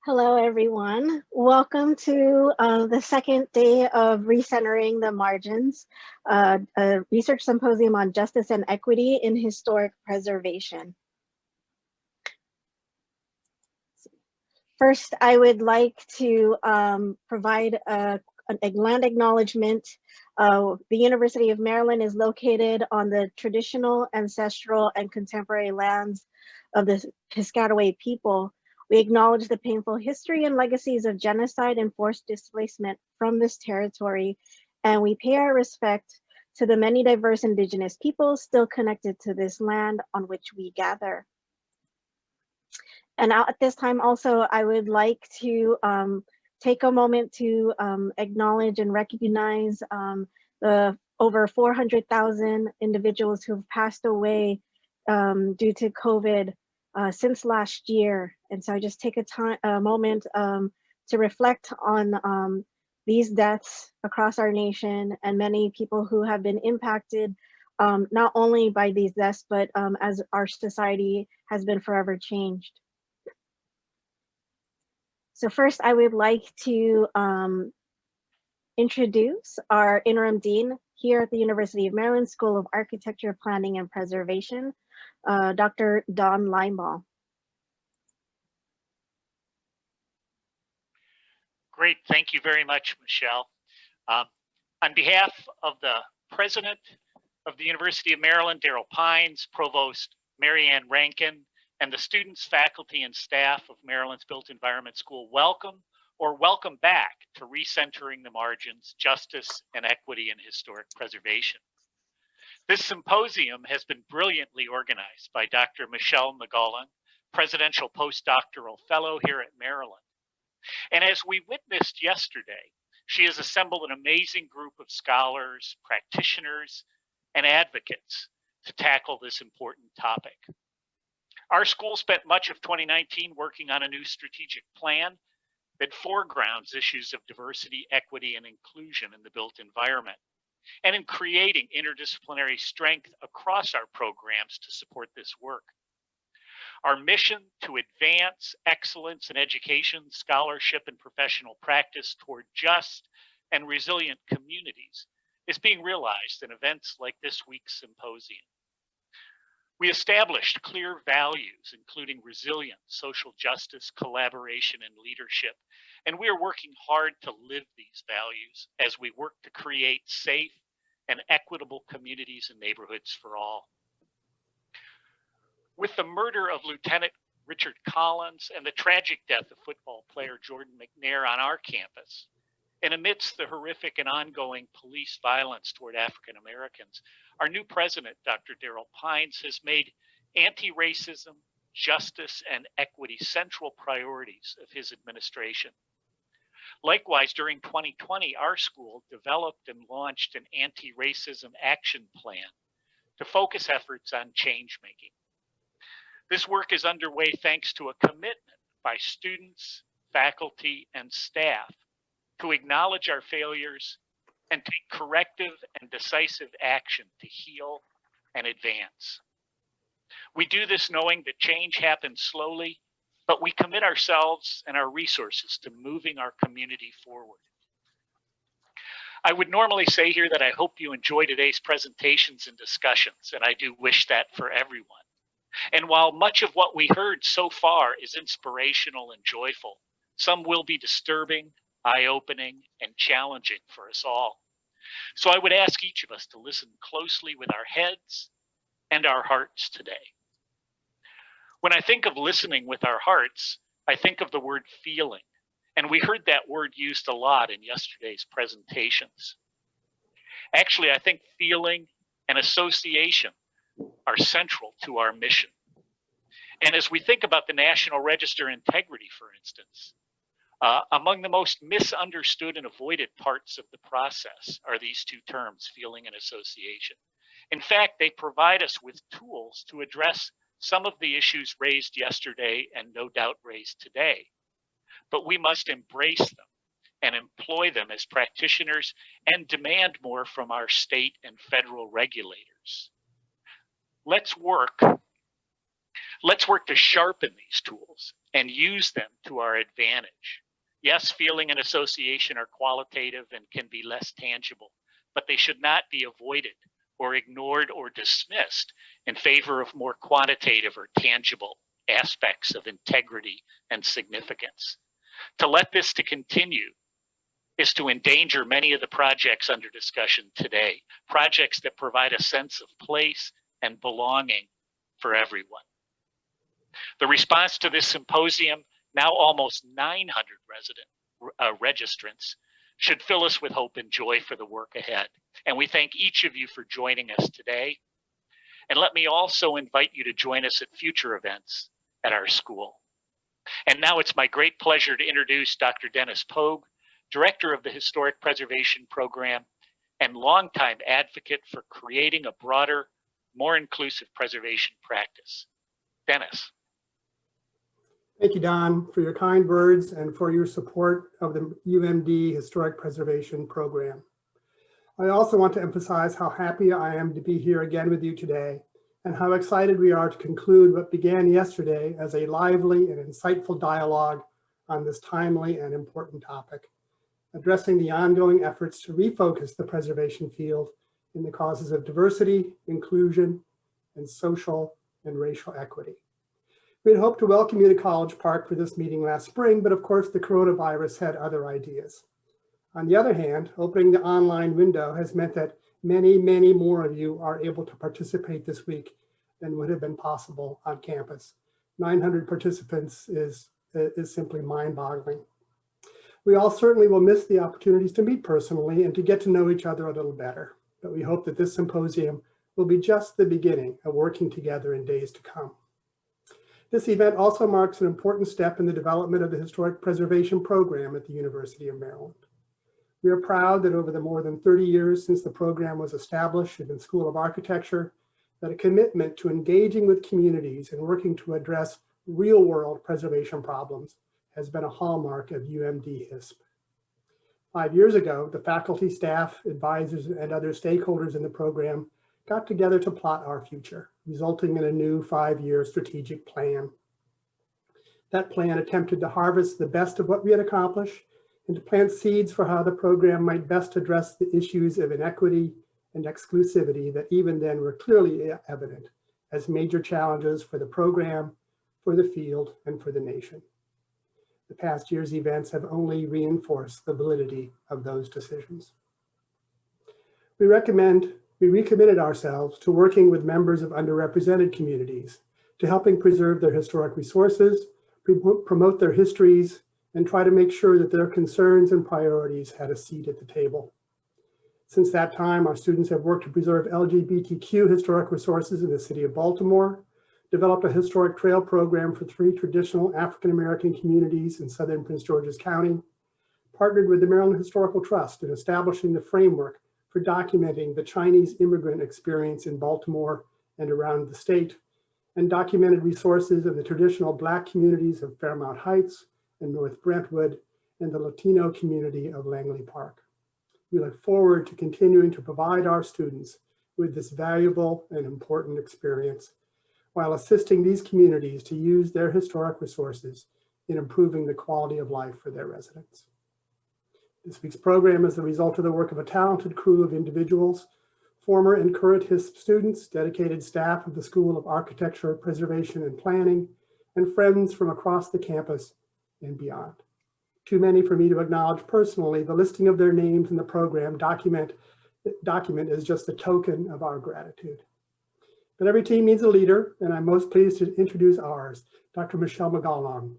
Hello, everyone. Welcome to the second day of Recentering the Margins, a research symposium on justice and equity in historic preservation. First, I would like to provide a land acknowledgement. The University of Maryland is located on the traditional, ancestral, and contemporary lands of the Piscataway people. We acknowledge the painful history and legacies of genocide and forced displacement from this territory, and we pay our respect to the many diverse Indigenous peoples still connected to this land on which we gather. And at this time also, I would like to take a moment to acknowledge and recognize the over 400,000 individuals who have passed away due to COVID since last year. And so I just take a moment to reflect on these deaths across our nation and many people who have been impacted not only by these deaths, but as our society has been forever changed. So first, I would like to introduce our Interim Dean here at the University of Maryland School of Architecture, Planning, and Preservation, Dr. Don Linebaugh. Great, thank you very much, Michelle. On behalf of the President of the University of Maryland, Daryl Pines, Provost Marianne Rankin, and the students, faculty, and staff of Maryland's Built Environment School, welcome or welcome back to Recentering the Margins, Justice and Equity in Historic Preservation. This symposium has been brilliantly organized by Dr. Michelle Magalong, Presidential Postdoctoral Fellow here at Maryland. And as we witnessed yesterday, she has assembled an amazing group of scholars, practitioners, and advocates to tackle this important topic. Our school spent much of 2019 working on a new strategic plan that foregrounds issues of diversity, equity, and inclusion in the built environment, and in creating interdisciplinary strength across our programs to support this work. Our mission to advance excellence in education, scholarship, and professional practice toward just and resilient communities is being realized in events like this week's symposium. We established clear values, including resilience, social justice, collaboration, and leadership, and we are working hard to live these values as we work to create safe and equitable communities and neighborhoods for all. With the murder of Lieutenant Richard Collins and the tragic death of football player Jordan McNair on our campus, and amidst the horrific and ongoing police violence toward African Americans, our new president, Dr. Daryl Pines, has made anti-racism, justice, and equity central priorities of his administration. Likewise, during 2020, our school developed and launched an anti-racism action plan to focus efforts on change making. This work is underway thanks to a commitment by students, faculty, and staff to acknowledge our failures and take corrective and decisive action to heal and advance. We do this knowing that change happens slowly, but we commit ourselves and our resources to moving our community forward. I would normally say here that I hope you enjoy today's presentations and discussions, and I do wish that for everyone. And while much of what we heard so far is inspirational and joyful, some will be disturbing, eye-opening, and challenging for us all. So I would ask each of us to listen closely with our heads and our hearts today. When I think of listening with our hearts, I think of the word feeling, and we heard that word used a lot in yesterday's presentations. Actually, I think feeling and association are central to our mission. And as we think about the National Register integrity, for instance, among the most misunderstood and avoided parts of the process are these two terms, feeling and association. In fact, they provide us with tools to address some of the issues raised yesterday and no doubt raised today. But we must embrace them and employ them as practitioners and demand more from our state and federal regulators. Let's work to sharpen these tools and use them to our advantage. Yes, feeling and association are qualitative and can be less tangible, but they should not be avoided or ignored or dismissed in favor of more quantitative or tangible aspects of integrity and significance. To let this to continue is to endanger many of the projects under discussion today, projects that provide a sense of place and belonging for everyone. The response to this symposium, now almost 900 registrants, should fill us with hope and joy for the work ahead. And we thank each of you for joining us today. And let me also invite you to join us at future events at our school. And now it's my great pleasure to introduce Dr. Dennis Pogue, Director of the Historic Preservation Program and longtime advocate for creating a broader, more inclusive preservation practice. Dennis. Thank you, Don, for your kind words and for your support of the UMD Historic Preservation Program. I also want to emphasize how happy I am to be here again with you today and how excited we are to conclude what began yesterday as a lively and insightful dialogue on this timely and important topic, addressing the ongoing efforts to refocus the preservation field in the causes of diversity, inclusion, and social and racial equity. We had hoped to welcome you to College Park for this meeting last spring, but of course the coronavirus had other ideas. On the other hand, opening the online window has meant that many, many more of you are able to participate this week than would have been possible on campus. 900 participants is simply mind-boggling. We all certainly will miss the opportunities to meet personally and to get to know each other a little better, but we hope that this symposium will be just the beginning of working together in days to come. This event also marks an important step in the development of the Historic Preservation Program at the University of Maryland. We are proud that over the more than 30 years since the program was established in the School of Architecture, that a commitment to engaging with communities and working to address real-world preservation problems has been a hallmark of UMD HISP. 5 years ago, the faculty, staff, advisors, and other stakeholders in the program got together to plot our future, resulting in a new 5-year strategic plan. That plan attempted to harvest the best of what we had accomplished and to plant seeds for how the program might best address the issues of inequity and exclusivity that even then were clearly evident as major challenges for the program, for the field, and for the nation. The past year's events have only reinforced the validity of those decisions. We recommitted ourselves to working with members of underrepresented communities, to helping preserve their historic resources, promote their histories, and try to make sure that their concerns and priorities had a seat at the table. Since that time, our students have worked to preserve LGBTQ historic resources in the city of Baltimore, developed a historic trail program for 3 traditional African-American communities in southern Prince George's County, partnered with the Maryland Historical Trust in establishing the framework for documenting the Chinese immigrant experience in Baltimore and around the state, and documented resources of the traditional Black communities of Fairmount Heights and North Brentwood and the Latino community of Langley Park. We look forward to continuing to provide our students with this valuable and important experience while assisting these communities to use their historic resources in improving the quality of life for their residents. This week's program is the result of the work of a talented crew of individuals, former and current HISP students, dedicated staff of the School of Architecture, Preservation, and Planning, and friends from across the campus and beyond. Too many for me to acknowledge personally. The listing of their names in the program document is just a token of our gratitude. But every team needs a leader, and I'm most pleased to introduce ours, Dr. Michelle Magalong.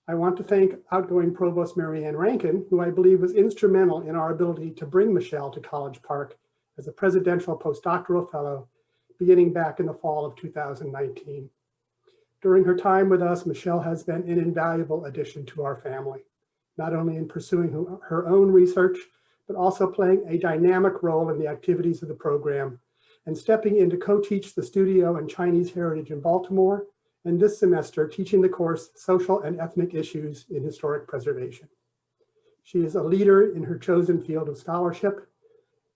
I want to thank outgoing Provost Marianne Rankin, who I believe was instrumental in our ability to bring Michelle to College Park as a presidential postdoctoral fellow beginning back in the fall of 2019. During her time with us, Michelle has been an invaluable addition to our family, not only in pursuing her own research, but also playing a dynamic role in the activities of the program and stepping in to co-teach the studio and Chinese heritage in Baltimore, and this semester teaching the course Social and Ethnic Issues in Historic Preservation. She is a leader in her chosen field of scholarship,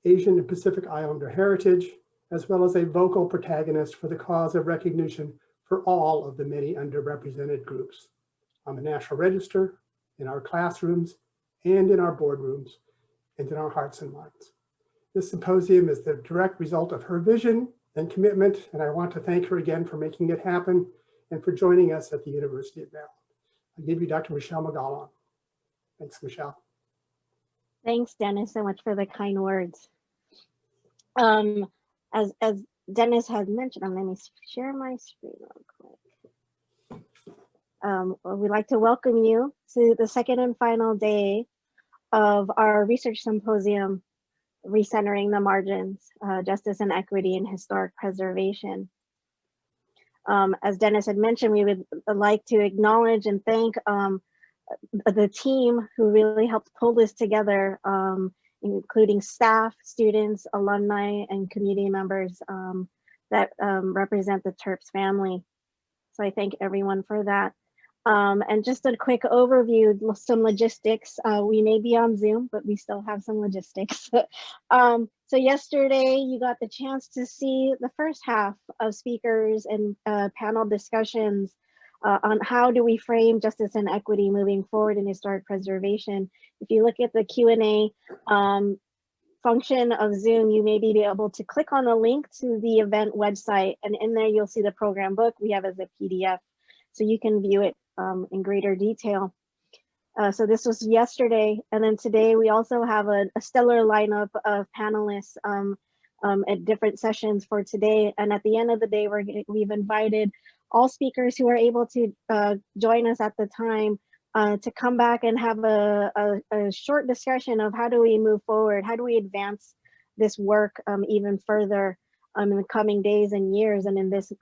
Asian and Pacific Islander heritage, as well as a vocal protagonist for the cause of recognition for all of the many underrepresented groups. on the National Register, in our classrooms, and in our boardrooms, and in our hearts and minds. This symposium is the direct result of her vision and commitment, and I want to thank her again for making it happen and for joining us at the University of Maryland. I give you Dr. Michelle Magalong. Thanks, Michelle. Thanks, Dennis, so much for the kind words. As Dennis has mentioned, let me share my screen real quick. We'd like to welcome you to the second and final day of our research symposium, Recentering the Margins, Justice and Equity in Historic Preservation. As Dennis had mentioned, we would like to acknowledge and thank the team who really helped pull this together, including staff, students, alumni, and community members that represent the Terps family. So I thank everyone for that. And just a quick overview, some logistics. We may be on Zoom, but we still have some logistics. So yesterday you got the chance to see the first half of speakers and panel discussions on how do we frame justice and equity moving forward in historic preservation. If you look at the Q&A function of Zoom, you may be able to click on the link to the event website, and in there you'll see the program book we have as a PDF, so you can view it in greater detail. So this was yesterday, and then today we also have a stellar lineup of panelists at different sessions for today. And at the end of the day, we've invited all speakers who are able to join us at the time to come back and have a short discussion of how do we move forward, how do we advance this work even further in the coming days and years and in this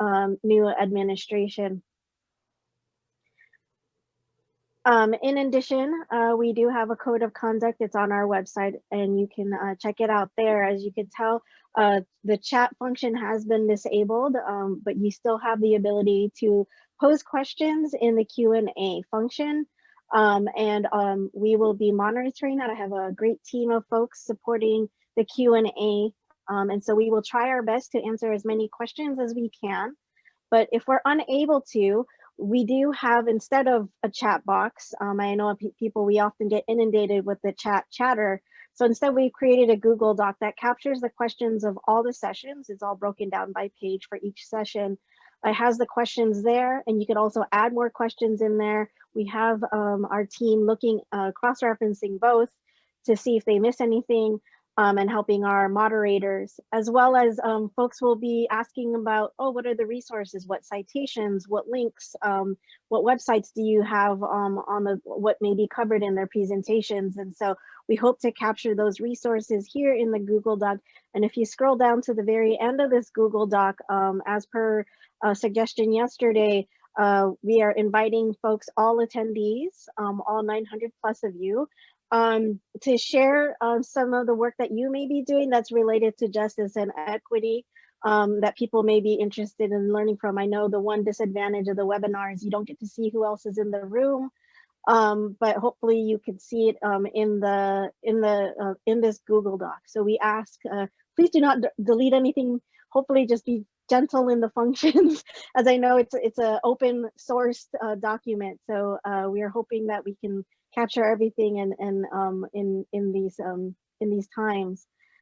new administration. In addition, we do have a code of conduct. It's on our website and you can check it out there. As you can tell, the chat function has been disabled, but you still have the ability to pose questions in the Q&A function. We will be monitoring that. I have a great team of folks supporting the Q&A. And so we will try our best to answer as many questions as we can. But if we're unable to, we do have, instead of a chat box, I know people, we often get inundated with the chatter. So instead we've created a Google Doc that captures the questions of all the sessions. It's all broken down by page for each session. It has the questions there, and you can also add more questions in there. We have our team looking, cross-referencing both to see if they miss anything, and helping our moderators, as well as folks will be asking about, oh, what are the resources, what citations, what links, what websites do you have on what may be covered in their presentations. And so we hope to capture those resources here in the Google Doc. And if you scroll down to the very end of this Google Doc, as per suggestion yesterday, we are inviting folks, all attendees, all 900 plus of you, to share some of the work that you may be doing that's related to justice and equity, that people may be interested in learning from. I know the one disadvantage of the webinar is you don't get to see who else is in the room, but hopefully you could see it in this Google Doc. So we ask, please do not delete anything. Hopefully just be gentle in the functions, as I know it's an open source document. So we are hoping that we can capture everything in these times.